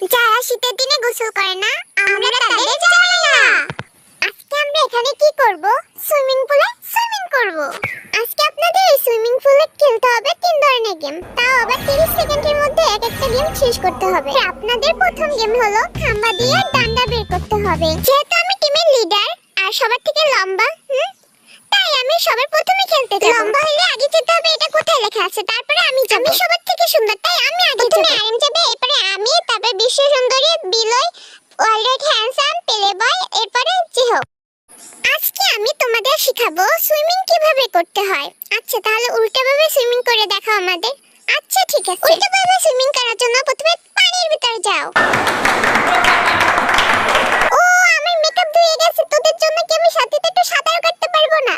যারা শীতের দিনে গোসল করে না আমরা তাদের জানি না। আজকে আমরা এখানে কি করব? সুইমিং পুলে সুইমিং করব। আজকে আপনাদের এই সুইমিং পুলে খেলতে হবে 3 ধরনের গেম, তাও আবার 30 সেকেন্ডের মধ্যে এক একটা গেম শেষ করতে হবে। আপনাদের প্রথম গেম হলো খাম্বা দিয়ে ডান্ডা বের করতে হবে। যেহেতু আমি টিমের লিডার আর সবার থেকে লম্বা, তাই আমি সবার প্রথমে খেলতে যাব। লম্বা হলে আগে যেতে হবে, এটা কোথায় লেখা আছে? তারপরে আমি যাব। আমি সবার থেকে সুন্দর, তাই আমি আগে যাব। তুমি আরএম যাবে, এরপরে আমি, তারপরে বিশ্ব সুন্দরী, বিলয়, অলরেড হ্যান্ডসাম, পেলে বয়, এরপরে জিহো। আজকে আমি তোমাদের শেখাবো সুইমিং কিভাবে করতে হয়। আচ্ছা, তাহলে উল্টোভাবে সুইমিং করে দেখাও আমাদের। আচ্ছা ঠিক আছে। উল্টোভাবে সুইমিং করার জন্য প্রথমে পানির ভিতরে যাও। ও, আমার মেকআপ ধুয়ে গেছে, তোদের জন্য কি আমি সাথে একটু সাঁতার কাটতে পারবো না?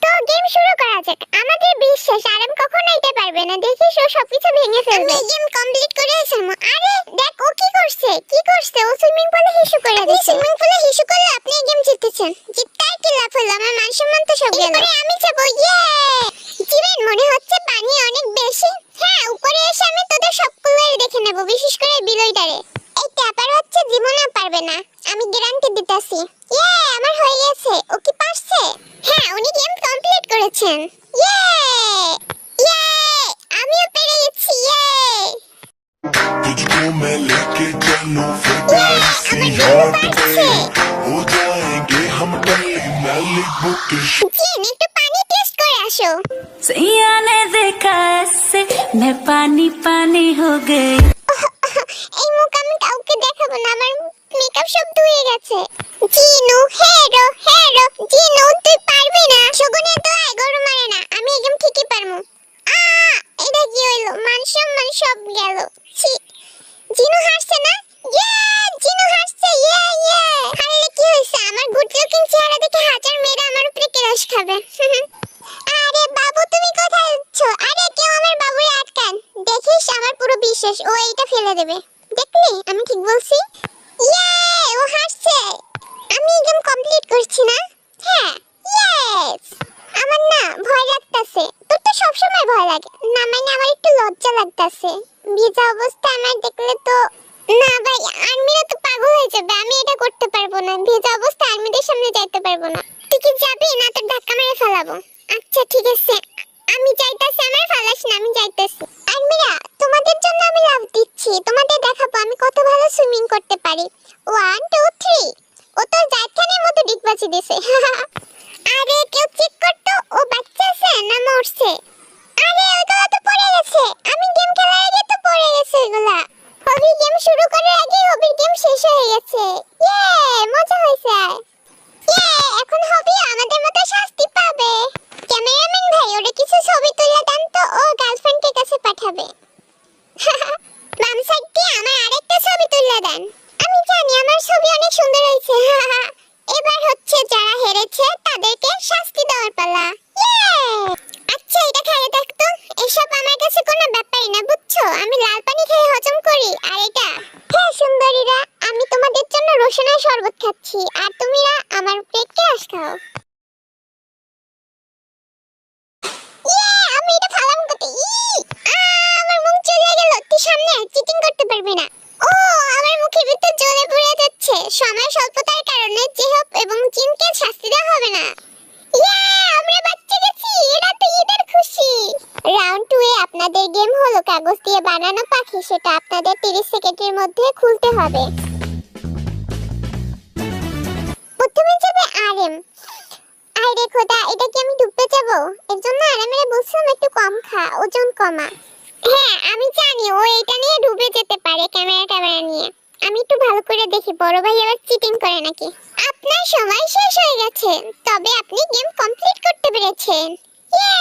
তো গেম শুরু করা যাক। আমাদের বিশ্বাস আরাম কখনো এটা পারবে না, দেখিস ও সবকিছু ভেঙে ফেলবে। আমি গেম কমপ্লিট করে এসেছি। আরে দেখ ও কি করছে, কি করছে? ও সুইমিং পুলে হিসু করে দিচ্ছে। সুইমিং পুলে হিসু করলে আপনি এই গেম জিতেছেন। জিততে আর কি লাভ হলো? আমার মান সম্মান তো সব গেল। এবারে আমি যাব। ইয়ে, জিমেন মনে হচ্ছে পানি অনেক বেশি। হ্যাঁ, উপরে এসে আমি তোদের সবগুলো দেখে নেব, বিশেষ করে বিলয়টারে। এই ট্যাপার হচ্ছে জীবনে পারবে না, আমি গ্যারান্টি দিতেছি। ইয়ে, আমার হয়ে গেছে। ও কি পারছে? হ্যাঁ, উনি গেম কমপ্লিট করেছেন। ইয়ে ইয়ে, আমিও পেরে গেছি। ইয়ে, तुझको मैं लेके चलूं फिर ইয়ে, प्यारी सी আমার याद গেম पे পারছে। हो जाएंगे हम टल्ली मैली बुक জিন, একটু পানি টেস্ট করে আসো। सैया ने देखा ऐसे मैं पानी पानी हो गई। এই মুখ আমি কাউকে দেখাবো না, আমার মেকআপ সব ধুয়ে গেছে। জিনু, হেরো হেরো, জিনু তুই পারবি না। শগুনে তো আয় গরু মারে না, আমি একদম ঠিকই পারমু। এটা কি হইলো? মান সম্মান সব গেল। ছি, জিনু হাসছে না? ইয়ে, জিনু হাসছে। ইয়ে ইয়ে, হারলে কি হইছে? আমার গুড লুকিং চেহারা দেখে হাজার মেয়েরা আমার উপরে ক্রাশ খাবে। আরে বাবু, তুমি কোথায় যাচ্ছ? আরে কেউ আমার বাবুরে আটকান। দেখিস, আমার পুরো বিশ্বাস ও এইটা ফেলে দেবে। দেখলি আমি ঠিক বলছি? ইয়ে, ও হাসছে। আমি গেম কমপ্লিট করছি না? হ্যাঁ, ইয়েস। আমার না ভয় লাগতাছে। তোর তো সবসময় ভয় লাগে না, মানে আমার একটু লজ্জা লাগতাছে। ভিজা অবস্থা আমার দেখলে তো না ভাই, আর্মিরা তো পাগল হয়ে যাবে। আমি এটা করতে পারবো না, ভিজা অবস্থা আর্মিদের সামনে যাইতে পারবো না। তুই কি যাবি না তোর ধাক্কা মেরে ফেলাবো? আচ্ছা ঠিক আছে, আমি যাইতাছি। আমার ফালাস না, আমি যাইতাছি। আর্মিরা, তোমাদের জন্য আমি লাভ দিচ্ছি, তোমাদের দেখাবো আমি কত ভালো সুইমিং করতে পারি। 1 2 3। ও তো জাতখানের মতো ডিগবাজি দিছে। আরে কেউ চেক করতো ও বাচ্চা আছে না মরছে? আরে ওইগুলা তো পড়ে গেছে, আমি গেম খেলার আগে তো পড়ে গেছে ওইগুলা। হবি গেম শুরু করার আগে হবির গেম শেষ হয়ে গেছে। ইয়ে, মজা হয়েছে। ইয়ে, এখন হবি আমাদের মতো শাস্তি পাবে। ক্যামেরাম্যান ভাই, ওরে কিছু ছবি তুলে দেন তো, ও গার্লফ্রেন্ডের কাছে পাঠাবে। বাম সাইড দিয়ে আমার আরেকটা ছবি তুলে দেন। আমি জানি আমার ছবি অনেক সুন্দর হয়েছে। এবার হচ্ছে যারা হেরেছে তাদেরকে শাস্তি দেওয়ার পালা। ইয়ে, আচ্ছা এটা খাইয়ে দেখ তো। এসব আমার কাছে কোনো ব্যাপারই না, বুঝছো? আমি লাল পানি খেয়ে হজম করি। আর এটা, হ্যাঁ সুন্দরীরা, আমি তোমাদের জন্য রসুনের শরবত খাচ্ছি আর তুমিরা আমার পেট ক্রাশ খাও। ইয়ে, আমি এটা ফালাম কোথায়? আমার মুখ জ্বলে গেল। তুই সামনে চিটিং করতে পারবি না। ও, আমার মুখের ভিতর জ্বলে পুড়ে যাচ্ছে। সময় স্বল্পতার কারণে জেহব এবং জিনকে শাস্তি দেওয়া হবে না। ইয়ে, আমরা বাচ্চা গেছি। এটা তো ঈদের খুশি। রাউন্ড 2 এ আপনাদের গেম হলো কাগজ দিয়ে বানানো পাখি। সেটা আপনাদের 30 সেকেন্ডের মধ্যে খুলতে হবে। প্রথমে যাবে আরএম। আরে খোদা, এটা কি আমি ডুবে যাব? এর জন্য আরামের বলছিলাম একটু কম খা, ওজন কমা। হ্যাঁ আমি জানি ও এটা নিয়ে ডুবে যেতে পারে, ক্যামেরা নিয়ে। আমি একটু ভালো করে দেখি বড় ভাই আবার চিটিং করে নাকি। আপনার সময় শেষ হয়ে গেছে, তবে আপনি গেম কমপ্লিট করতে পেরেছেন। ইয়ে,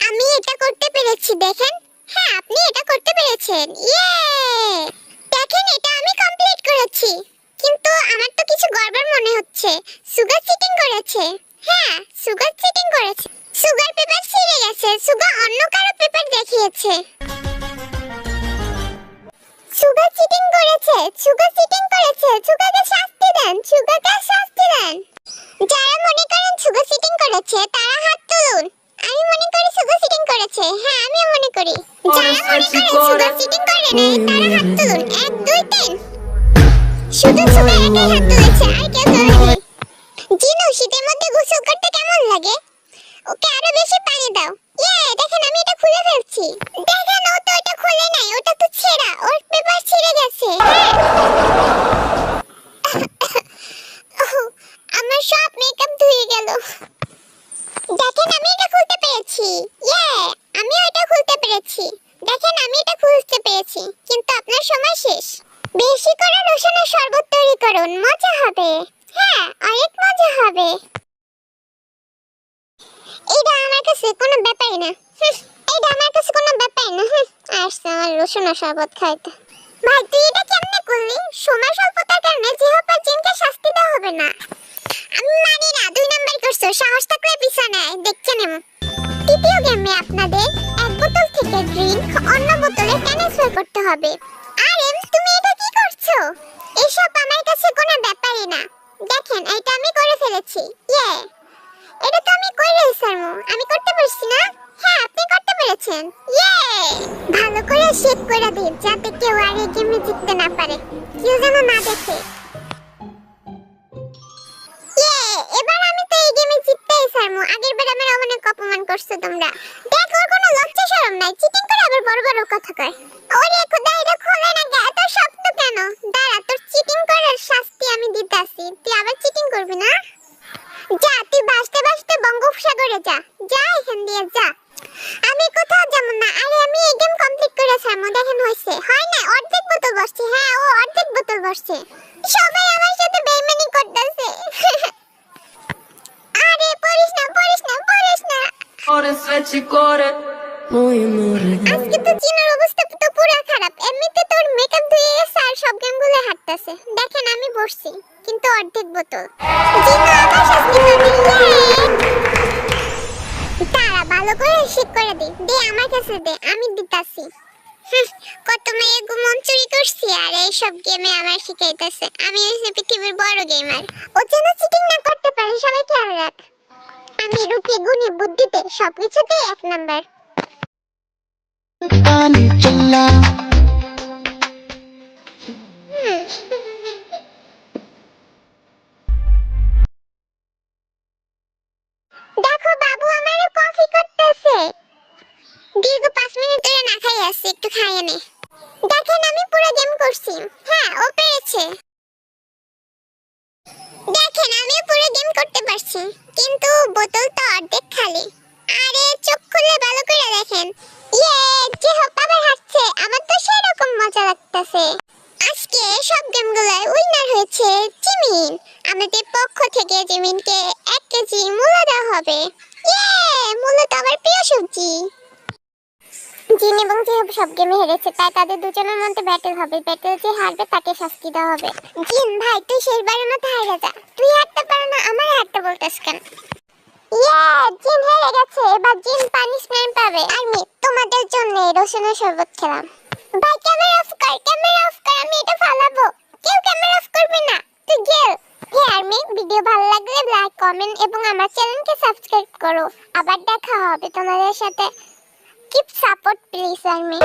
আমি এটা করতে পেরেছি, দেখেন। হ্যাঁ, আপনি এটা করতে পেরেছেন। ইয়ে, দেখেন এটা আমি কমপ্লিট করেছি। কিন্তু আমার তো কিছু গড়বড় মনে হচ্ছে। সুগার চিটিং করেছে। হ্যাঁ, সুগার চিটিং করেছে। সুগার পেপার ছিঁড়ে গেছে। সুগার অন্য কারো পেপার দেখিয়েছে। সুগার চিটিং করেছে। সুগার চিটিং করেছে। সুগারকে শাস্তি দেন। সুগারকে শাস্তি দেন। যারা মনে করেন সুগার চিটিং করেছে তারা হাত তুলুন। আমি মনে করি সুগো চিটিং করেছে। হ্যাঁ আমিও মনে করি। যারা মনে করে সুগো চিটিং করে নাই তারা হাত তুলুন। 1 2 3। শুধু সুগো একাই হাত তুলেছে আর কেউ তোলেনি। জিনু শীতের মধ্যে গোসল করতে কেমন লাগে? ওকে আরো বেশি পানি দাও। দেখেন আমি এটা খুলে ফেলছি। দেখেন ও তো এটা খুলে নাই, ওটা তো ছেঁড়া, ওর পেপার ছিঁড়ে গেছে। আমার সব মেকআপ ধুয়ে গেল। দেখেন আমি এটা খুলতে পেরেছি। আমিও এটা খুলতে পেরেছি। দেখেন আমি এটা খুলতে পেরেছি, কিন্তু আপনার সময় শেষ। বেশি করে রসুনের শরবত তৈরি করুন, মজা হবে। হ্যাঁ অনেক মজা হবে। এটা আমার কাছে কোনো ব্যাপারই না। এটা আমার কাছে কোনো ব্যাপারই না। আসছে আমার রসুনের শরবত খাইতে। ভাই তুই এটা কেমনে করলি? সময় স্বল্পতার কারণে জিহ্বার জিনকে শাস্তি দেওয়া হবে না। আমি মানি না, 2 নাম্বার করছো। সাহস থাকলে পিছনে দেখতে নেব। তৃতীয় গেমে আপনাদের এক বোতল থেকে ড্রিঙ্ক অন্য বোতলে ট্রান্সফার করতে হবে। আরে তুমি এটা কি করছো? এসব আমার কাছে কোনো ব্যাপারই না। দেখেন এটা আমি করে ফেলেছি। এটা তো আমি করে রেসারমু। আমি করতে পারছি না? হ্যাঁ আপনি করতে পেরেছেন। ভালো করে শেক করে দিন যাতে কেউ আর এই গেমে জিততে না পারে, কেউ যেন না দেখে। এবার আমি তো এই গেমে জিততেই পারমু। আগের বার আমার অনেক অপমান করছো তোমরা। দেখো কোনো লজ্জা শরম নাই, চিটিং করে আবার বড় বড় কথা কয়। ওরে খোদা এটা খোলে না গে, এত শক্ত কেন? দাঁড়া তোর চিটিং করার শাস্তি আমি দিতাছি। তুই আবার চিটিং করবি না? যা তুই ভাসতে ভাসতে বঙ্গোপসাগরে যা। যা এখান দিয়ে যা। আমি কোথাও যাব না। আরে আমি এই গেম কমপ্লিট করে ছাড়মু। দেখেন হইছে। হয় না অর্ধেক বোতল বসছে। হ্যাঁ ও অর্ধেক বোতল বসছে। সবাই আমার সাথে বেইমানি করতেছে। আরে পড়িস না পড়িস না পড়িস না। Ore sveci gore, moje more. আজকে তো জিনের অবস্থা তো পুরো খারাপ। এমনিতে তোর মেকআপ ধুয়ে গেছে আর সব গেমগুলো হাঁটতেছে। দেখেন আমি বসছি কিন্তু অর্ধেক বোতল। জিনো আবার শাস্তি পাবে। তারা ভালো করে শেক করে দে আমার কাছে দে, আমি দিতাছি। কত মেয়ে গুমন চুরি করছি আর এইসব গেমে আমার শিখাইতেছে। আমি হচ্ছে পৃথিবীর বড় গেমার। ও যেন চিটিং না করতে পারে, সবাই খেয়াল রাখ। আমি রূপে গুণে বুদ্ধিতে সবকিছুতে 1 নাম্বার। দেখো বাবু আমারে কফি করতেছে। দীর্ঘ 5 মিনিট ধরে না খাই আসছে, একটু খাইয়ে নে। দেখেন আমি পুরো গেম করছি। হ্যাঁ ও পেরেছে। দেখেন আমিও পুরো গেম করতে পারছি, কিন্তু বোতল তো অর্ধেক খালি। আরে চোখ খুলে ভালো করে দেখেন। যে হোক আবার হাসছে। আমার তো সেরকম মজা লাগতেছে। আজকে সব গেমগুলোয় উইনার হয়েছে জিমিন। আমাদের পক্ষ থেকে জিমিনকে 1 কেজি মূলা দেওয়া হবে। মূলা তো আমার প্রিয় সবজি। জিন এবং জিহব সব গেমে হেরেছে, তাই তাদের দুজনের মধ্যে ব্যাটল হবে। ব্যাটল যে হারবে তাকে শাস্তি দেওয়া হবে। জিন ভাই তুই শেষবারের মতো হেরে যা। তুই হারতে পারো না, আমার হারতে বলতেছ কেন? জিন হেরে গেছে। এবার জিন পানিশমেন্ট পাবে। আমি তোমাদের জন্য রসুনের শরবত খেলাম। ভাই ক্যামেরা অফ কর, ক্যামেরা অফ কর। আমি এটা ফালাবো। কেউ ক্যামেরা অফ করবে না। তুই গেল। আর্মি ভিডিও ভালো লাগলে লাইক কমেন্ট এবং আমার চ্যানেলকে সাবস্ক্রাইব করো। আবার দেখা হবে তোমাদের সাথে। Keep support please army.